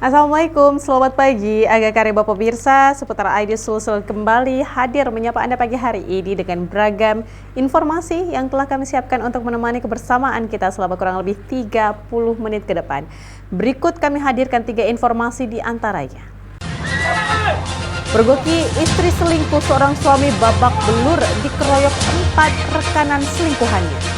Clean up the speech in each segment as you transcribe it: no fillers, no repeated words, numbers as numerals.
Assalamualaikum, selamat pagi. Agak kareba pemirsa, seputar ID Sulsel kembali hadir menyapa Anda pagi hari ini dengan beragam informasi yang telah kami siapkan untuk menemani kebersamaan kita selama kurang lebih 30 menit ke depan. Berikut kami hadirkan 3 informasi di antaranya. Pergoki istri selingkuh, seorang suami babak belur dikeroyok 4 rekanan selingkuhannya.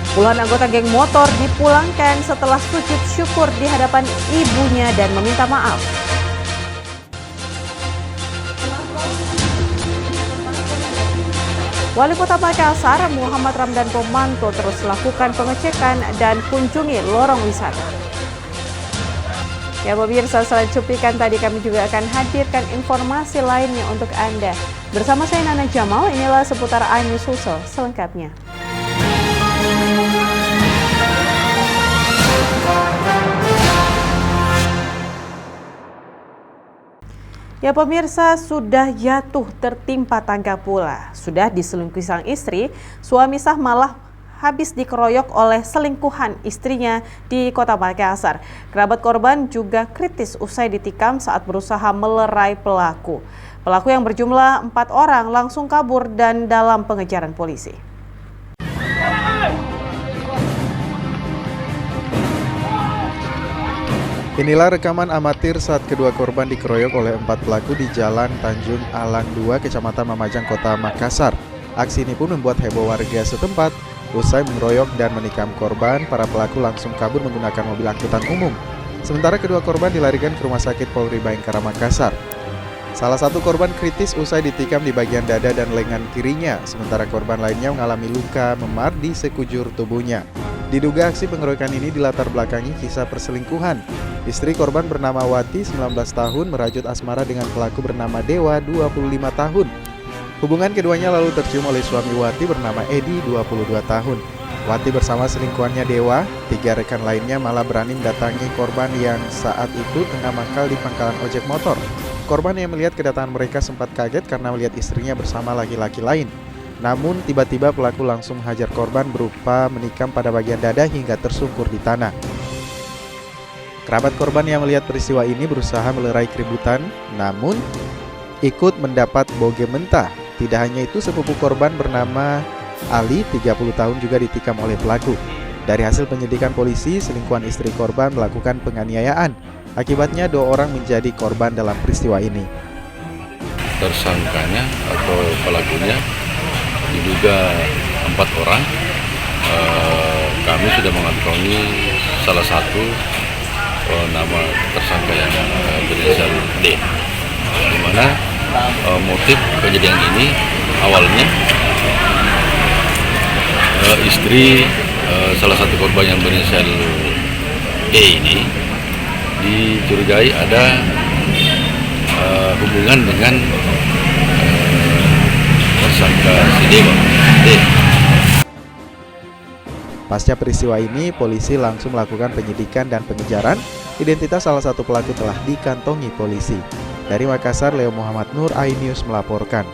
Puluhan anggota geng motor dipulangkan setelah sujud syukur di hadapan ibunya dan meminta maaf. Wali Kota Makassar, Muhammad Ramdan Pomanto, terus lakukan pengecekan dan kunjungi lorong wisata. Ya pemirsa, selain cuplikan tadi kami juga akan hadirkan informasi lainnya untuk Anda. Bersama saya Nana Jamal, inilah seputar ID Sulsel selengkapnya. Ya pemirsa, sudah jatuh tertimpa tangga pula. Sudah diselingkuhi sang istri, suami sah malah habis dikeroyok oleh selingkuhan istrinya di Kota Makassar. Kerabat korban juga kritis usai ditikam saat berusaha melerai pelaku. Pelaku yang berjumlah 4 orang langsung kabur dan dalam pengejaran polisi. Inilah rekaman amatir saat kedua korban dikeroyok oleh 4 pelaku di Jalan Tanjung Alang 2, Kecamatan Mamajang, Kota Makassar. Aksi ini pun membuat heboh warga setempat. Usai mengeroyok dan menikam korban, para pelaku langsung kabur menggunakan mobil angkutan umum. Sementara kedua korban dilarikan ke Rumah Sakit Polri Bayangkara Makassar. Salah satu korban kritis usai ditikam di bagian dada dan lengan kirinya, sementara korban lainnya mengalami luka memar di sekujur tubuhnya. Diduga aksi pengeroyokan ini dilatar belakangi kisah perselingkuhan. Istri korban bernama Wati, 19 tahun, merajut asmara dengan pelaku bernama Dewa, 25 tahun. Hubungan keduanya lalu tercium oleh suami Wati bernama Edi, 22 tahun. Wati bersama selingkuhannya Dewa, 3 rekan lainnya malah berani mendatangi korban yang saat itu tengah mangkal di pangkalan ojek motor. Korban yang melihat kedatangan mereka sempat kaget karena melihat istrinya bersama laki-laki lain. Namun tiba-tiba pelaku langsung menghajar korban berupa menikam pada bagian dada hingga tersungkur di tanah. Kerabat korban yang melihat peristiwa ini berusaha melerai keributan, namun ikut mendapat boge mentah. Tidak hanya itu, sepupu korban bernama Ali, 30 tahun, juga ditikam oleh pelaku. Dari hasil penyidikan polisi, selingkuhan istri korban melakukan penganiayaan. Akibatnya 2 orang menjadi korban dalam peristiwa ini. Tersangkanya atau pelakunya diduga 4 orang. Kami sudah mengantongi salah satu nama tersangka yang berinisial D, di mana motif kejadian ini awalnya istri salah satu korban yang berinisial E ini dicurigai ada hubungan dengan tersangka si Dewa D. Pasca peristiwa ini, polisi langsung melakukan penyidikan dan pengejaran. Identitas salah satu pelaku telah dikantongi polisi. Dari Makassar, Leo Muhammad Nur, iNews melaporkan.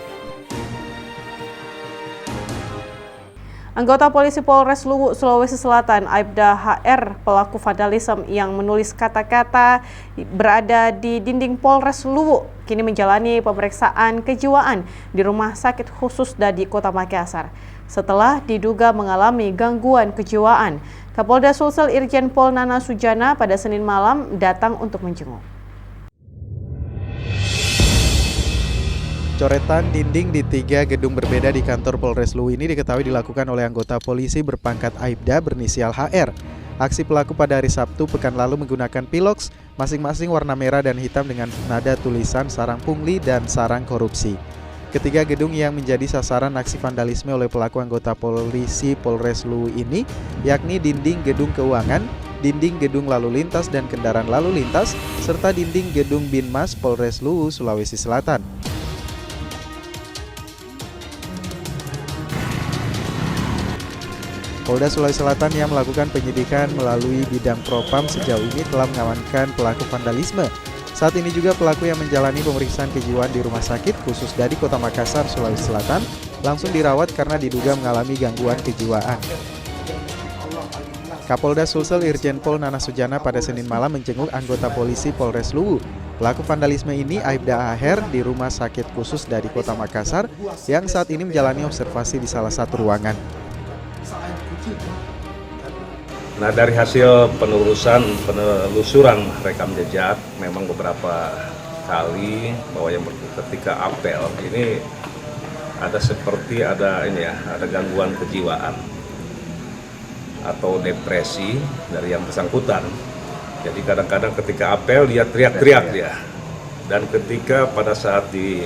Anggota Polisi Polres Luwu, Sulawesi Selatan, Aibda HR, pelaku vandalisme yang menulis kata-kata berada di dinding Polres Luwu, kini menjalani pemeriksaan kejiwaan di Rumah Sakit Khusus Dadi Kota Makassar. Setelah diduga mengalami gangguan kejiwaan, Kapolda Sulsel Irjen Pol Nana Sujana pada Senin malam datang untuk menjenguk. Coretan dinding di 3 gedung berbeda di kantor Polres Luwu ini diketahui dilakukan oleh anggota polisi berpangkat Aibda berinisial HR. Aksi pelaku pada hari Sabtu pekan lalu menggunakan piloks masing-masing warna merah dan hitam dengan nada tulisan sarang pungli dan sarang korupsi. Ketiga gedung yang menjadi sasaran aksi vandalisme oleh pelaku anggota polisi Polres Luwu ini yakni dinding gedung keuangan, dinding gedung lalu lintas dan kendaraan lalu lintas, serta dinding gedung Binmas Polres Luwu, Sulawesi Selatan. Polda Sulawesi Selatan yang melakukan penyidikan melalui bidang propam sejauh ini telah mengamankan pelaku vandalisme. Saat ini juga pelaku yang menjalani pemeriksaan kejiwaan di Rumah Sakit Khusus Dadi Kota Makassar, Sulawesi Selatan langsung dirawat karena diduga mengalami gangguan kejiwaan. Kapolda Sulsel Irjen Pol Nana Sujana pada Senin malam menjenguk anggota polisi Polres Luwu. Pelaku vandalisme ini Aibda HR di Rumah Sakit Khusus dari Kota Makassar yang saat ini menjalani observasi di salah satu ruangan. Nah, dari hasil penelusuran rekam jejak, memang beberapa kali bahwa yang ketika apel ini ada ada gangguan kejiwaan atau depresi dari yang bersangkutan. Jadi kadang-kadang ketika apel dia teriak-teriak dia. Dan ketika pada saat di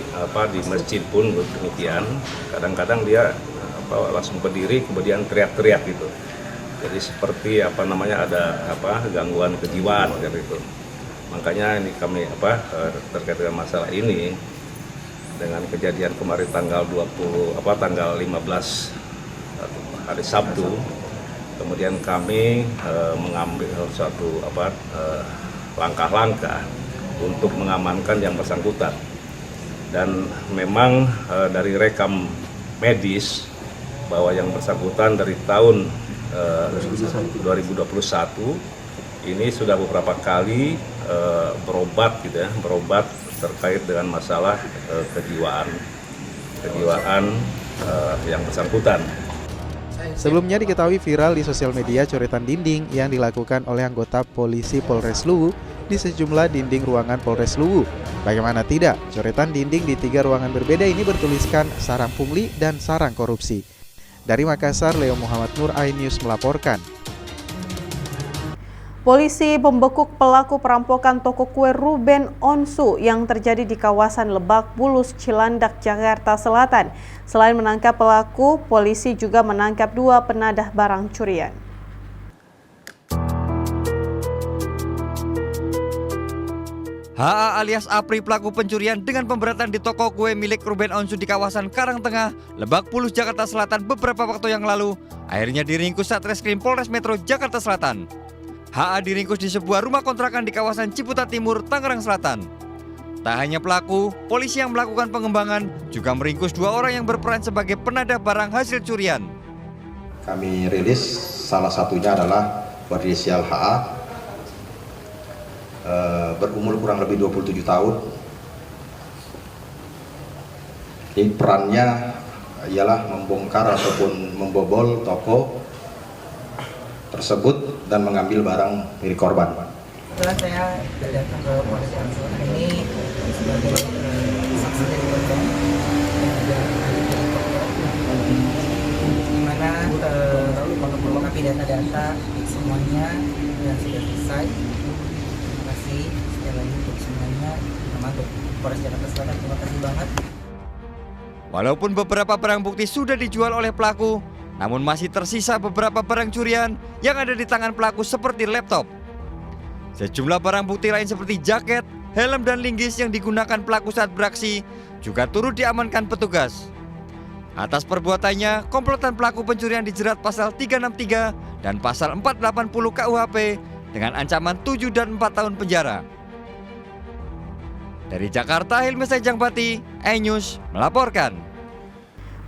masjid pun demikian, kadang-kadang dia langsung berdiri kemudian teriak-teriak gitu. Jadi seperti ada gangguan kejiwaan gitu. Makanya ini kami terkait dengan masalah ini dengan kejadian kemarin tanggal 15 hari Sabtu. Kemudian kami mengambil suatu langkah-langkah untuk mengamankan yang bersangkutan. Dan memang dari rekam medis bahwa yang bersangkutan dari tahun 2021 ini sudah beberapa kali berobat terkait dengan masalah kejiwaan yang bersangkutan. Sebelumnya diketahui viral di sosial media coretan dinding yang dilakukan oleh anggota polisi Polres Luwu di sejumlah dinding ruangan Polres Luwu. Bagaimana tidak, coretan dinding di 3 ruangan berbeda ini bertuliskan sarang pungli dan sarang korupsi. Dari Makassar, Leo Muhammad Nur, iNews melaporkan. Polisi membekuk pelaku perampokan toko kue Ruben Onsu yang terjadi di kawasan Lebak Bulus, Cilandak, Jakarta Selatan. Selain menangkap pelaku, polisi juga menangkap 2 penadah barang curian. HA alias Apri pelaku pencurian dengan pemberatan di toko kue milik Ruben Onsu di kawasan Karangtengah, Lebak Bulus, Jakarta Selatan beberapa waktu yang lalu, akhirnya diringkus Satreskrim Polres Metro Jakarta Selatan. HA diringkus di sebuah rumah kontrakan di kawasan Ciputat Timur, Tangerang Selatan. Tak hanya pelaku, polisi yang melakukan pengembangan juga meringkus 2 orang yang berperan sebagai penadah barang hasil curian. Kami rilis salah satunya adalah berinisial HA, berumur kurang lebih 27 tahun. Ini perannya ialah membongkar ataupun membobol toko tersebut dan mengambil barang milik korban. Setelah saya datang ke Polres Jakarta ini sebagai saksi dari korban di mana melengkapi data-data semuanya dan sudah selesai. Terima kasih sekali lagi untuk semuanya, termasuk Polres Jakarta Selatan. Terima kasih banget. Walaupun beberapa barang bukti sudah dijual oleh pelaku, namun masih tersisa beberapa barang curian yang ada di tangan pelaku seperti laptop. Sejumlah barang bukti lain seperti jaket, helm dan linggis yang digunakan pelaku saat beraksi juga turut diamankan petugas. Atas perbuatannya, komplotan pelaku pencurian dijerat pasal 363 dan pasal 480 KUHP dengan ancaman 7 dan 4 tahun penjara. Dari Jakarta, Hilmi Sajangbati, iNews melaporkan.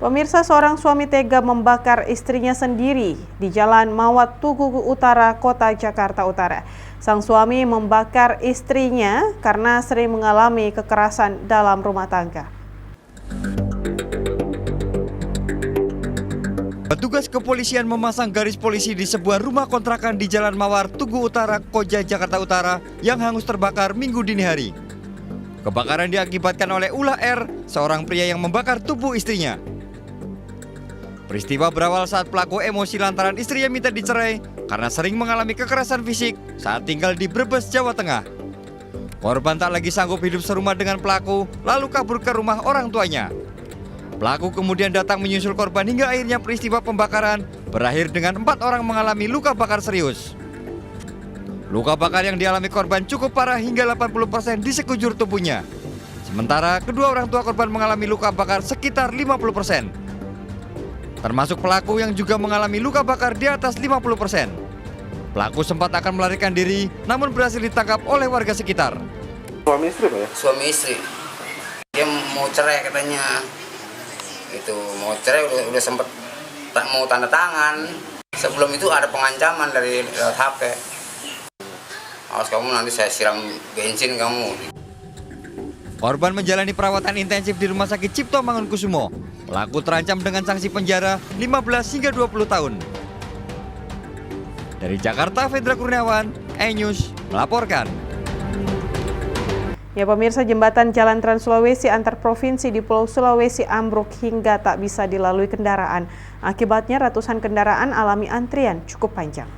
Pemirsa, seorang suami tega membakar istrinya sendiri di Jalan Mawat Tugu Utara, Kota Jakarta Utara. Sang suami membakar istrinya karena sering mengalami kekerasan dalam rumah tangga. Petugas kepolisian memasang garis polisi di sebuah rumah kontrakan di Jalan Mawar Tugu Utara, Koja, Jakarta Utara yang hangus terbakar Minggu dini hari. Kebakaran diakibatkan oleh ulah R, seorang pria yang membakar tubuh istrinya. Peristiwa berawal saat pelaku emosi lantaran istrinya minta dicerai karena sering mengalami kekerasan fisik saat tinggal di Brebes, Jawa Tengah. Korban tak lagi sanggup hidup serumah dengan pelaku, lalu kabur ke rumah orang tuanya. Pelaku kemudian datang menyusul korban hingga akhirnya peristiwa pembakaran berakhir dengan 4 orang mengalami luka bakar serius. Luka bakar yang dialami korban cukup parah hingga 80% di sekujur tubuhnya. Sementara kedua orang tua korban mengalami luka bakar sekitar 50%. Termasuk pelaku yang juga mengalami luka bakar di atas 50%. Pelaku sempat akan melarikan diri, namun berhasil ditangkap oleh warga sekitar. Suami istri Pak ya? Suami istri. Dia mau cerai katanya. Itu mau cerai udah sempat tak mau tanda tangan. Sebelum itu ada pengancaman dari lewat HP. Awas kamu, nanti saya siram bensin kamu. Korban menjalani perawatan intensif di Rumah Sakit Cipto Mangunkusumo. Pelaku terancam dengan sanksi penjara 15 hingga 20 tahun. Dari Jakarta, Fedra Kurniawan, iNews melaporkan. Ya pemirsa, jembatan Jalan Trans Sulawesi antar provinsi di Pulau Sulawesi ambruk hingga tak bisa dilalui kendaraan. Akibatnya ratusan kendaraan alami antrian cukup panjang.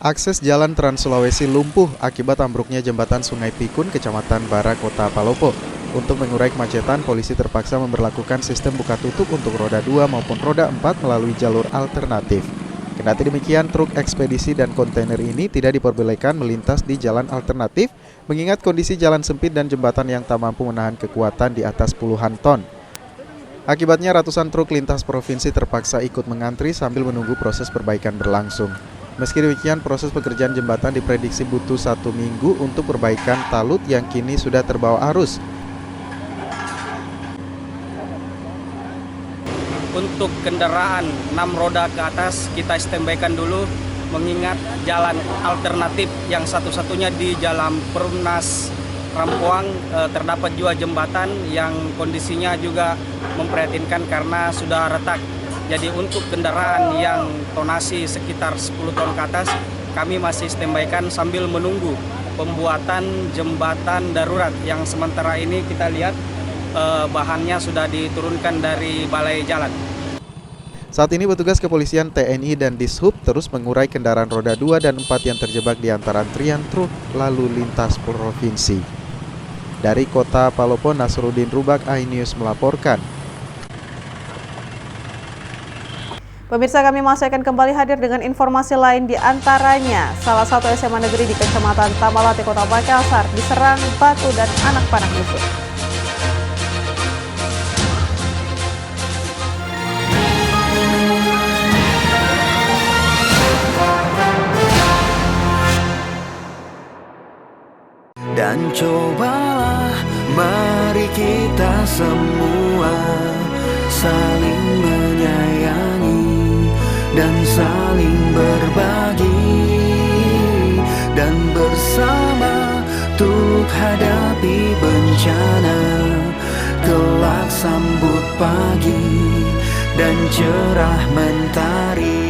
Akses jalan Trans Sulawesi lumpuh akibat ambruknya jembatan Sungai Pikun, Kecamatan Bara, Kota Palopo. Untuk mengurai kemacetan, polisi terpaksa memberlakukan sistem buka tutup untuk roda 2 maupun roda 4 melalui jalur alternatif. Kendati demikian, truk ekspedisi dan kontainer ini tidak diperbolehkan melintas di jalan alternatif, mengingat kondisi jalan sempit dan jembatan yang tak mampu menahan kekuatan di atas puluhan ton. Akibatnya ratusan truk lintas provinsi terpaksa ikut mengantri sambil menunggu proses perbaikan berlangsung. Meski demikian, proses pekerjaan jembatan diprediksi butuh 1 minggu untuk perbaikan talut yang kini sudah terbawa arus. Untuk kendaraan 6 roda ke atas kita standby-kan dulu, mengingat jalan alternatif yang satu-satunya di Jalan Perumnas Rampoang terdapat juga jembatan yang kondisinya juga memprihatinkan karena sudah retak. Jadi untuk kendaraan yang tonasi sekitar 10 ton ke atas, kami masih standby-kan sambil menunggu pembuatan jembatan darurat yang sementara ini kita lihat bahannya sudah diturunkan dari Balai Jalan. Saat ini petugas kepolisian TNI dan Dishub terus mengurai kendaraan roda 2 dan 4 yang terjebak di antara antrian truk lalu lintas provinsi. Dari Kota Palopo, Nasruddin Rubak, iNews melaporkan. Pemirsa, kami masih akan kembali hadir dengan informasi lain, di antaranya salah satu SMA negeri di Kecamatan Tamalate, Kota Makassar diserang batu dan anak panah musuh. Dan cobalah mari kita semua saling menyayangi dan saling berbagi, dan bersama untuk hadapi bencana, kelak sambut pagi dan cerah mentari.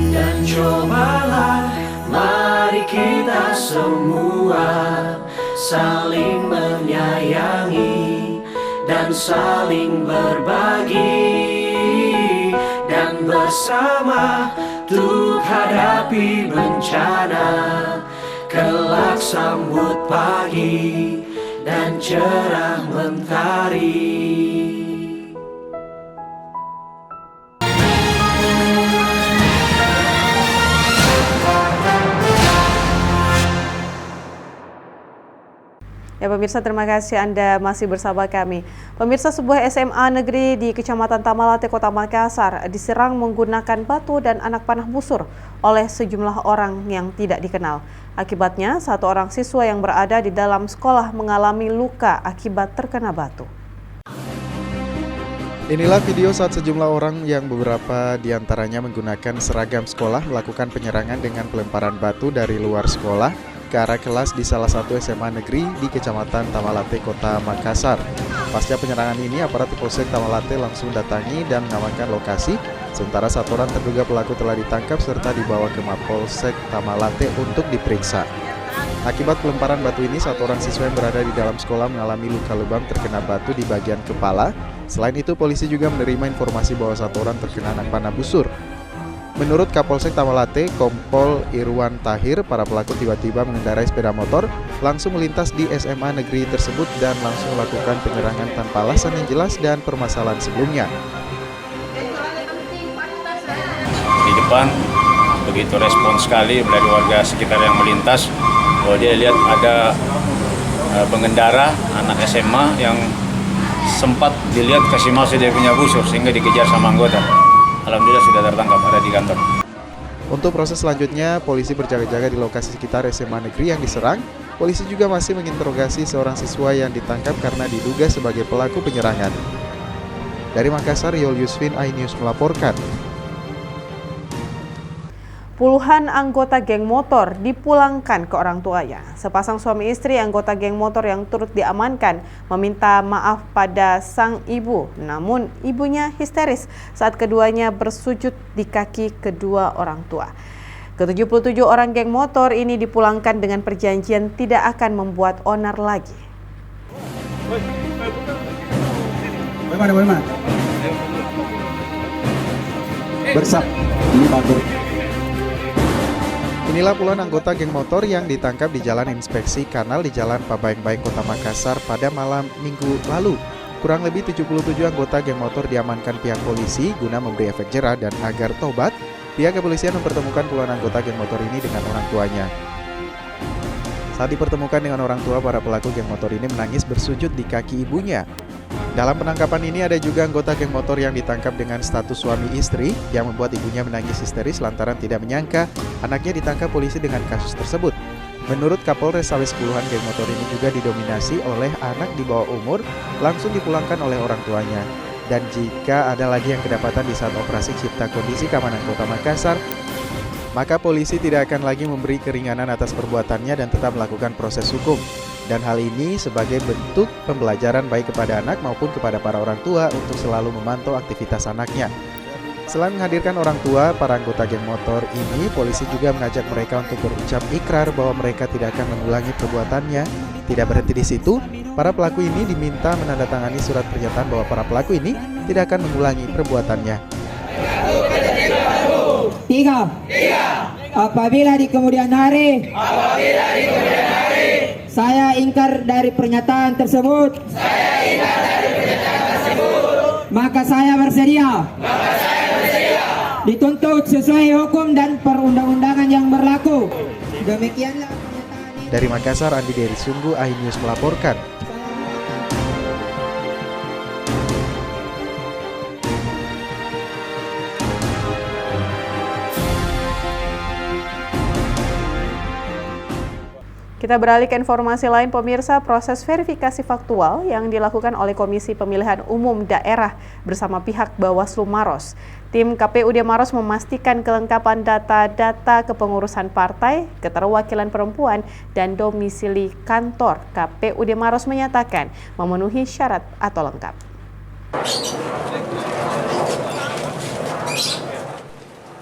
Dan cobalah mari kita semua saling menyayangi dan saling berbagi, dan bersama untuk hadapi bencana, kelak sambut pagi dan cerah mentari. Ya pemirsa, terima kasih Anda masih bersama kami. Pemirsa, sebuah SMA negeri di Kecamatan Tamalate, Kota Makassar diserang menggunakan batu dan anak panah busur oleh sejumlah orang yang tidak dikenal. Akibatnya, 1 orang siswa yang berada di dalam sekolah mengalami luka akibat terkena batu. Inilah video saat sejumlah orang yang beberapa diantaranya menggunakan seragam sekolah melakukan penyerangan dengan pelemparan batu dari luar sekolah ke arah kelas di salah satu SMA negeri di Kecamatan Tamalate, Kota Makassar. Pasca penyerangan ini, aparat Polsek Tamalate langsung datangi dan mengamankan lokasi, sementara 1 orang terduga pelaku telah ditangkap serta dibawa ke Mapolsek Tamalate untuk diperiksa. Akibat pelemparan batu ini, 1 orang siswa yang berada di dalam sekolah mengalami luka lebam terkena batu di bagian kepala. Selain itu, polisi juga menerima informasi bahwa 1 orang terkena anak panah busur. Menurut Kapolsek Tamalate, Kompol Irwan Tahir, para pelaku tiba-tiba mengendarai sepeda motor, langsung melintas di SMA negeri tersebut dan langsung melakukan penyerangan tanpa alasan yang jelas dan permasalahan sebelumnya. Di depan, begitu respons sekali dari warga sekitar yang melintas, bahwa dia lihat ada pengendara anak SMA yang sempat dilihat kasih masuk dia punya busur sehingga dikejar sama anggota. Alhamdulillah sudah tertangkap, ada di kantor. Untuk proses selanjutnya, polisi berjaga-jaga di lokasi sekitar SMA negeri yang diserang. Polisi juga masih menginterogasi seorang siswa yang ditangkap karena diduga sebagai pelaku penyerangan. Dari Makassar, Yol Yusfin, iNews melaporkan. Puluhan anggota geng motor dipulangkan ke orang tuanya. Sepasang suami istri anggota geng motor yang turut diamankan meminta maaf pada sang ibu. Namun ibunya histeris saat keduanya bersujud di kaki kedua orang tua. Ke-77 orang geng motor ini dipulangkan dengan perjanjian tidak akan membuat onar lagi. Bersab. Inilah puluhan anggota geng motor yang ditangkap di Jalan Inspeksi Kanal di Jalan Pabaeng-Baeng, Kota Makassar pada malam Minggu lalu. Kurang lebih 77 anggota geng motor diamankan pihak polisi guna memberi efek jera dan agar tobat. Pihak kepolisian mempertemukan puluhan anggota geng motor ini dengan orang tuanya. Saat dipertemukan dengan orang tua, para pelaku geng motor ini menangis bersujud di kaki ibunya. Dalam penangkapan ini ada juga anggota geng motor yang ditangkap dengan status suami istri yang membuat ibunya menangis histeris lantaran tidak menyangka anaknya ditangkap polisi dengan kasus tersebut. Menurut Kapolres Sawes, puluhan geng motor ini juga didominasi oleh anak di bawah umur langsung dipulangkan oleh orang tuanya. Dan jika ada lagi yang kedapatan di saat operasi cipta kondisi keamanan Kota Makassar, maka polisi tidak akan lagi memberi keringanan atas perbuatannya dan tetap melakukan proses hukum. Dan hal ini sebagai bentuk pembelajaran baik kepada anak maupun kepada para orang tua untuk selalu memantau aktivitas anaknya. Selain menghadirkan orang tua, para anggota geng motor ini, polisi juga mengajak mereka untuk berucap ikrar bahwa mereka tidak akan mengulangi perbuatannya. Tidak berhenti di situ, para pelaku ini diminta menandatangani surat pernyataan bahwa para pelaku ini tidak akan mengulangi perbuatannya. 3. Apabila di kemudian hari saya ingkar dari pernyataan tersebut, maka saya bersedia dituntut sesuai hukum dan perundang-undangan yang berlaku. Demikianlah pernyataan ini. Dari Makassar, Andi Dery Sungguh, iNews melaporkan. Kita beralih ke informasi lain, pemirsa. Proses verifikasi faktual yang dilakukan oleh Komisi Pemilihan Umum Daerah bersama pihak Bawaslu Maros. Tim KPUD Maros memastikan kelengkapan data-data kepengurusan partai, keterwakilan perempuan, dan domisili kantor. KPUD Maros menyatakan memenuhi syarat atau lengkap.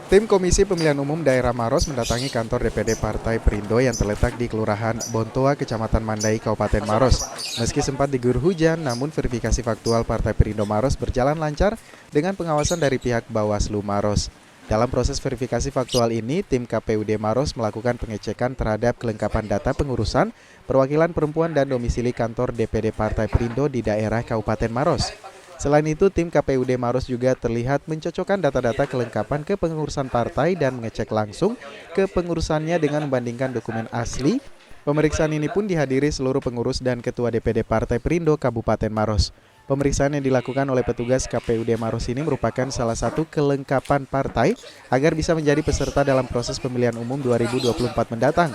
Tim Komisi Pemilihan Umum Daerah Maros mendatangi kantor DPD Partai Perindo yang terletak di Kelurahan Bontoa, Kecamatan Mandai, Kabupaten Maros. Meski sempat diguyur hujan, namun verifikasi faktual Partai Perindo Maros berjalan lancar dengan pengawasan dari pihak Bawaslu Maros. Dalam proses verifikasi faktual ini, tim KPUD Maros melakukan pengecekan terhadap kelengkapan data pengurusan, perwakilan perempuan dan domisili kantor DPD Partai Perindo di daerah Kabupaten Maros. Selain itu, tim KPUD Maros juga terlihat mencocokkan data-data kelengkapan kepengurusan partai dan mengecek langsung kepengurusannya dengan membandingkan dokumen asli. Pemeriksaan ini pun dihadiri seluruh pengurus dan Ketua DPD Partai Perindo Kabupaten Maros. Pemeriksaan yang dilakukan oleh petugas KPUD Maros ini merupakan salah satu kelengkapan partai agar bisa menjadi peserta dalam proses pemilihan umum 2024 mendatang.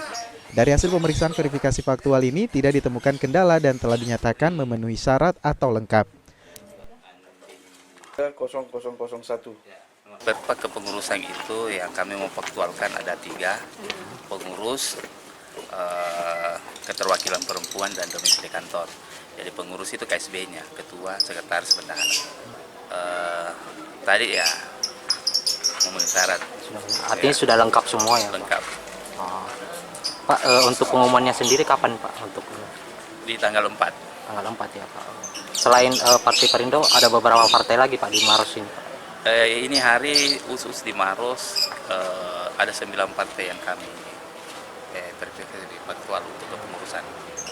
Dari hasil pemeriksaan verifikasi faktual ini tidak ditemukan kendala dan telah dinyatakan memenuhi syarat atau lengkap. 0001. Beberapa kepengurusan itu yang kami memfaktualkan ada 3 pengurus, keterwakilan perempuan dan domisili kantor. Jadi pengurus itu KSB-nya, ketua, sekretaris, bendahara. Tadi ya memenuhi syarat. Artinya sudah lengkap semua ya? Lengkap. Oh. Pak, untuk pengumumannya sendiri kapan Pak? Untuk di tanggal 4. Tanggal 4 ya Pak. Selain Partai Perindo, ada beberapa partai lagi Pak di Maros ini Pak? Ini hari khusus di Maros ada 9 partai yang kami verifikasi faktual untuk kepengurusan.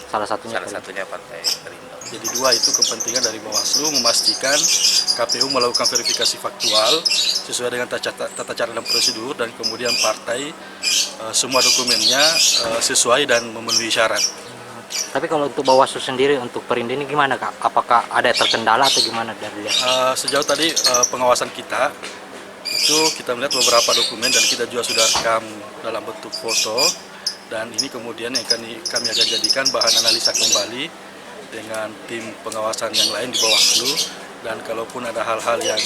Salah satunya Partai Perindo. Jadi 2 itu kepentingan dari Bawaslu memastikan KPU melakukan verifikasi faktual sesuai dengan tata cara dan prosedur, dan kemudian partai semua dokumennya sesuai dan memenuhi syarat. Tapi kalau untuk Bawaslu sendiri, untuk Perindo ini gimana Kak? Apakah ada terkendala atau gimana dari lihat? Sejauh tadi pengawasan kita, itu kita melihat beberapa dokumen dan kita juga sudah rekam dalam bentuk foto, dan ini kemudian yang kami akan jadikan bahan analisa kembali dengan tim pengawasan yang lain di Bawaslu dan kalaupun ada hal-hal yang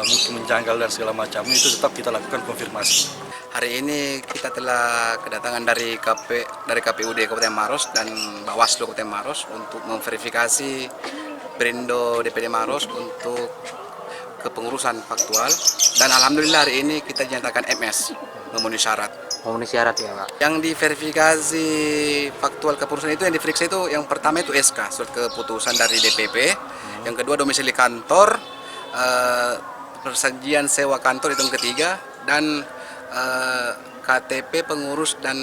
mungkin menjanggal dan segala macam itu tetap kita lakukan konfirmasi. Hari ini kita telah kedatangan dari KPUD Kabupaten Maros dan Bawaslu Kabupaten Maros untuk memverifikasi Perindo DPD Maros untuk kepengurusan faktual, dan alhamdulillah hari ini kita dinyatakan MS memenuhi syarat. Memenuhi syarat ya Pak. Yang diverifikasi faktual kepengurusan itu, yang diperiksa itu yang pertama itu SK, surat keputusan dari DPP, yang kedua domisili kantor, persetujuan sewa kantor itu yang ketiga, dan KTP pengurus dan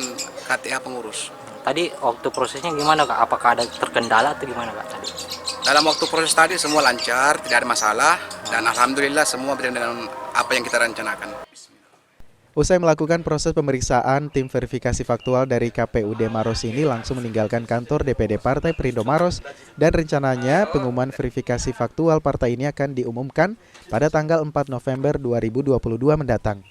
KTA pengurus. Tadi waktu prosesnya gimana Kak? Apakah ada terkendala atau gimana Kak tadi? Dalam waktu proses tadi semua lancar, tidak ada masalah, dan alhamdulillah semua berjalan dengan apa yang kita rencanakan. Usai melakukan proses pemeriksaan, tim verifikasi faktual dari KPUD Maros ini langsung meninggalkan kantor DPD Partai Perindo Maros, dan rencananya pengumuman verifikasi faktual partai ini akan diumumkan pada tanggal 4 November 2022 mendatang.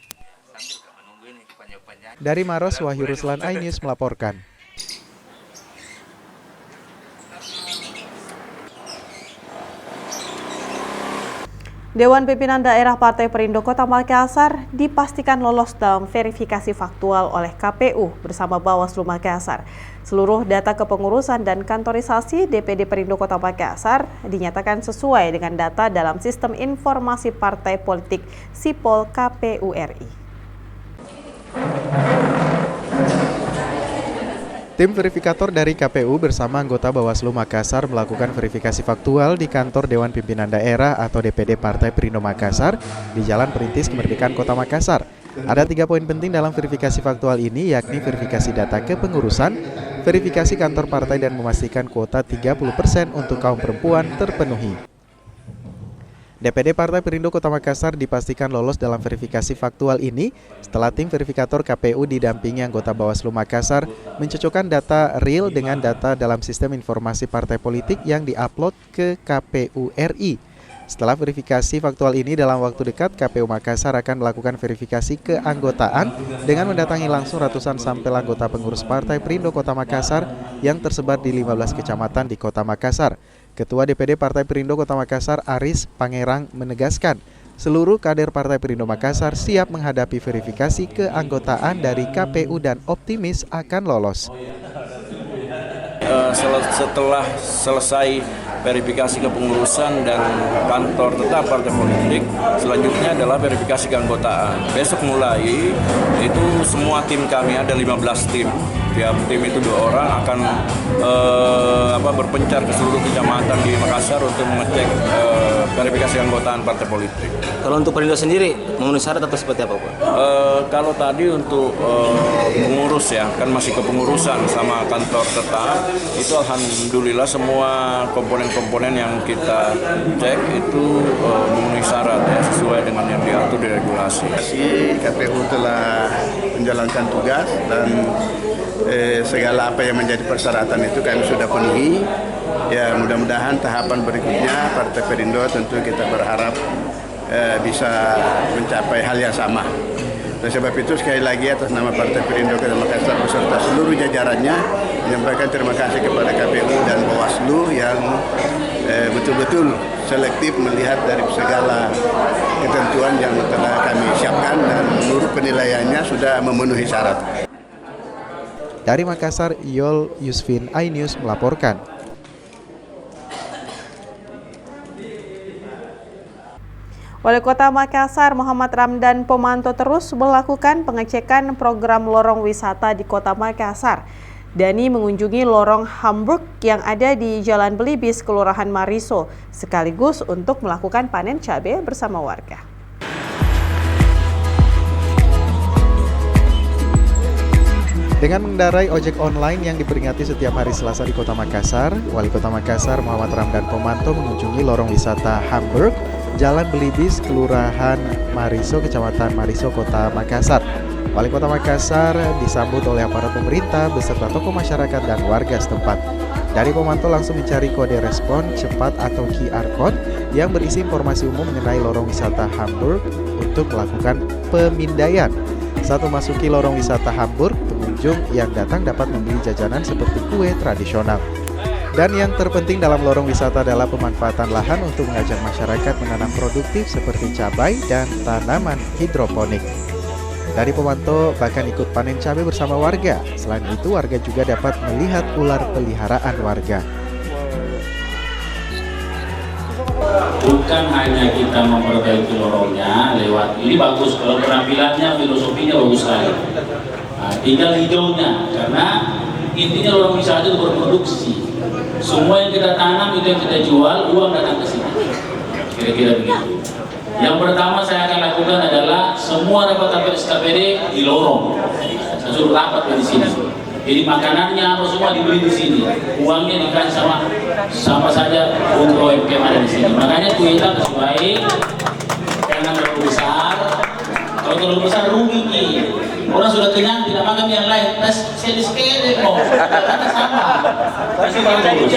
Dari Maros, Wahyu Ruslan, iNews melaporkan. Dewan Pimpinan Daerah Partai Perindo Kota Makassar dipastikan lolos dalam verifikasi faktual oleh KPU bersama Bawaslu Makassar. Seluruh data kepengurusan dan kantorisasi DPD Perindo Kota Makassar dinyatakan sesuai dengan data dalam Sistem Informasi Partai Politik Sipol KPU RI. Tim verifikator dari KPU bersama anggota Bawaslu Makassar melakukan verifikasi faktual di kantor Dewan Pimpinan Daerah atau DPD Partai Perindo Makassar di Jalan Perintis Kemerdekaan Kota Makassar. Ada 3 poin penting dalam verifikasi faktual ini, yakni verifikasi data kepengurusan, verifikasi kantor partai, dan memastikan kuota 30% untuk kaum perempuan terpenuhi. DPD Partai Perindo Kota Makassar dipastikan lolos dalam verifikasi faktual ini setelah tim verifikator KPU didampingi anggota Bawaslu Makassar mencocokkan data real dengan data dalam Sistem Informasi Partai Politik yang diupload ke KPU RI. Setelah verifikasi faktual ini, dalam waktu dekat KPU Makassar akan melakukan verifikasi keanggotaan dengan mendatangi langsung ratusan sampel anggota pengurus Partai Perindo Kota Makassar yang tersebar di 15 kecamatan di Kota Makassar. Ketua DPD Partai Perindo Kota Makassar, Aris Pangerang, menegaskan seluruh kader Partai Perindo Makassar siap menghadapi verifikasi keanggotaan dari KPU dan optimis akan lolos. Setelah selesai verifikasi kepengurusan dan kantor tetap partai politik, selanjutnya adalah verifikasi keanggotaan. Besok mulai itu semua tim kami ada 15 tim. Tiap tim itu 2 orang akan berpencar ke seluruh kecamatan di Makassar untuk mengecek verifikasi keanggotaan partai politik. Kalau untuk Perindo sendiri memenuhi syarat atau seperti apa Pak? Kalau tadi untuk pengurus ya, kan masih kepengurusan sama kantor tetap, itu alhamdulillah semua komponen-komponen yang kita cek itu memenuhi syarat ya, sesuai dengan yang diatur di regulasi. KPU telah menjalankan tugas dan segala apa yang menjadi persyaratan itu kami sudah penuhi. Ya, mudah-mudahan tahapan berikutnya Partai Perindo tentu kita berharap bisa mencapai hal yang sama. Oleh sebab itu sekali lagi atas nama Partai Perindo Kota Makassar beserta seluruh jajarannya menyampaikan terima kasih kepada KPU dan Bawaslu yang betul-betul selektif melihat dari segala ketentuan yang telah kami siapkan dan menurut penilaiannya sudah memenuhi syarat. Dari Makassar, Yol Yusfin, iNews melaporkan. Wali Kota Makassar Muhammad Ramdan Pomanto terus melakukan pengecekan program lorong wisata di Kota Makassar. Dani mengunjungi lorong Hamburg yang ada di Jalan Belibis, Kelurahan Mariso, sekaligus untuk melakukan panen cabai bersama warga. Dengan mengendarai ojek online yang diperingati setiap hari Selasa di Kota Makassar, Wali Kota Makassar Muhammad Ramdan Pomanto mengunjungi lorong wisata Hamburg, Jalan Belibis, Kelurahan Mariso, Kecamatan Mariso, Kota Makassar. Wali Kota Makassar disambut oleh aparat pemerintah beserta tokoh masyarakat dan warga setempat. Dari Pomanto langsung mencari kode respon cepat atau QR Code yang berisi informasi umum mengenai lorong wisata Hamburg untuk melakukan pemindaian. Saat memasuki lorong wisata Hamburg, pengunjung yang datang dapat membeli jajanan seperti kue tradisional. Dan yang terpenting dalam lorong wisata adalah pemanfaatan lahan untuk mengajak masyarakat menanam produktif seperti cabai dan tanaman hidroponik. Dari pemantau bahkan ikut panen cabai bersama warga. Selain itu, warga juga dapat melihat ular peliharaan warga. Bukan hanya kita memperbaiki lorongnya lewat ini bagus, kalau penampilannya, filosofinya bagus sekali. Nah, tinggal hijaunya, karena intinya lorong wisata itu berproduksi. Semua yang kita tanam itu yang kita jual, uang datang ke sini. Kira-kira begitu. Yang pertama saya akan lakukan adalah semua rapat SKPD di lorong. Saya suruh rapat di sini. Jadi makanannya apa semua dibeli di sini. Uangnya dikasih sama saja untuk OMKM ada di sini. Makanya kita kasih baik, jangan terlalu besar. Kalau terlalu besar rugi nih. Orang sudah kenyang tidak makan yang lain. Tes sedikit kok. Sama. Kasih bagus.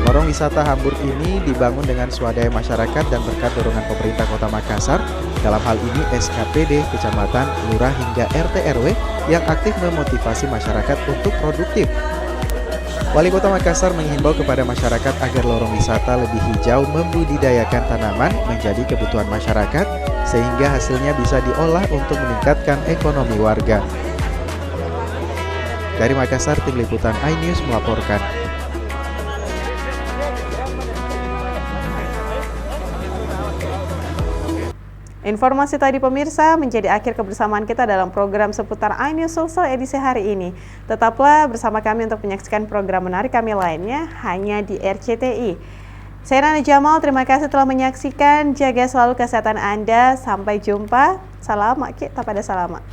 Lorong wisata Hamburg ini dibangun dengan swadaya masyarakat dan berkat dorongan pemerintah Kota Makassar. Dalam hal ini SKPD, Kecamatan, Lurah hingga RT RW yang aktif memotivasi masyarakat untuk produktif. Wali Kota Makassar menghimbau kepada masyarakat agar lorong wisata lebih hijau membudidayakan tanaman menjadi kebutuhan masyarakat sehingga hasilnya bisa diolah untuk meningkatkan ekonomi warga. Dari Makassar, tim liputan iNews melaporkan. Informasi tadi pemirsa menjadi akhir kebersamaan kita dalam program seputar iNews Sulsel edisi hari ini. Tetaplah bersama kami untuk menyaksikan program menarik kami lainnya hanya di RCTI. Saya Nana Jamal, terima kasih telah menyaksikan. Jaga selalu kesehatan Anda. Sampai jumpa. Salam, kita pada salamat.